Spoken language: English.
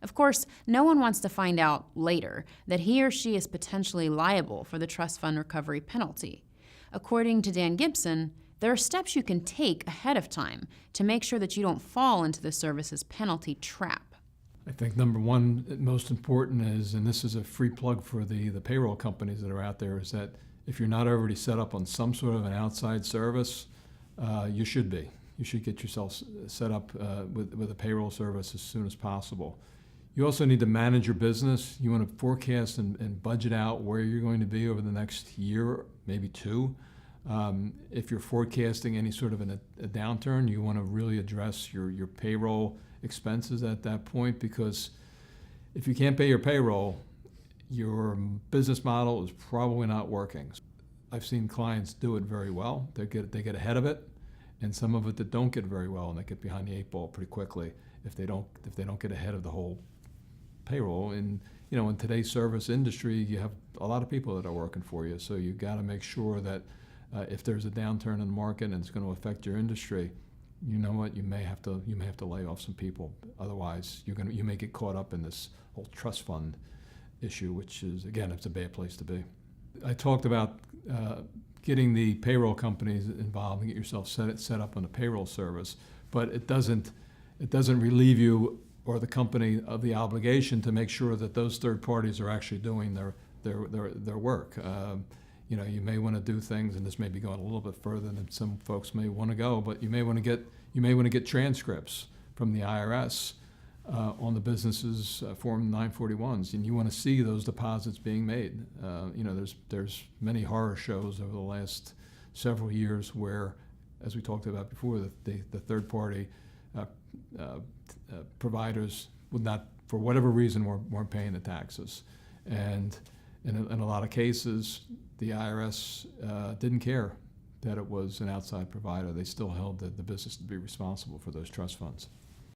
Of course, no one wants to find out later that he or she is potentially liable for the trust fund recovery penalty. According to Dan Gibson, there are steps you can take ahead of time to make sure that you don't fall into the service's penalty trap. I think number one, most important is, and this is a free plug for the payroll companies that are out there, is that if you're not already set up on some sort of an outside service, you should be. You should get yourself set up with a payroll service as soon as possible. You also need to manage your business. You want to forecast and budget out where you're going to be over the next year, maybe two. If you're forecasting any sort of a downturn, you want to really address your payroll expenses at that point, because if you can't pay your payroll, your business model is probably not working. I've seen clients do it very well. They get ahead of it, and some of it that don't get very well, and they get behind the eight ball pretty quickly if they don't get ahead of the whole payroll. And in today's service industry, you have a lot of people that are working for you, so you got to make sure that if there's a downturn in the market and it's going to affect your industry, you know what, you may have to lay off some people. Otherwise, you may get caught up in this whole trust fund issue, which is, again, it's a bad place to be. I talked about getting the payroll companies involved and get yourself set up on a payroll service, but it doesn't relieve you or the company of the obligation to make sure that those third parties are actually doing their work. You may want to do things, and this may be going a little bit further than some folks may want to go, but you may want to get transcripts from the IRS on the business's Form 941s, and you want to see those deposits being made. There's many horror shows over the last several years where, as we talked about before, the third party providers would not, for whatever reason, weren't paying the taxes, and in a lot of cases, the IRS didn't care that it was an outside provider. They still held the business to be responsible for those trust funds.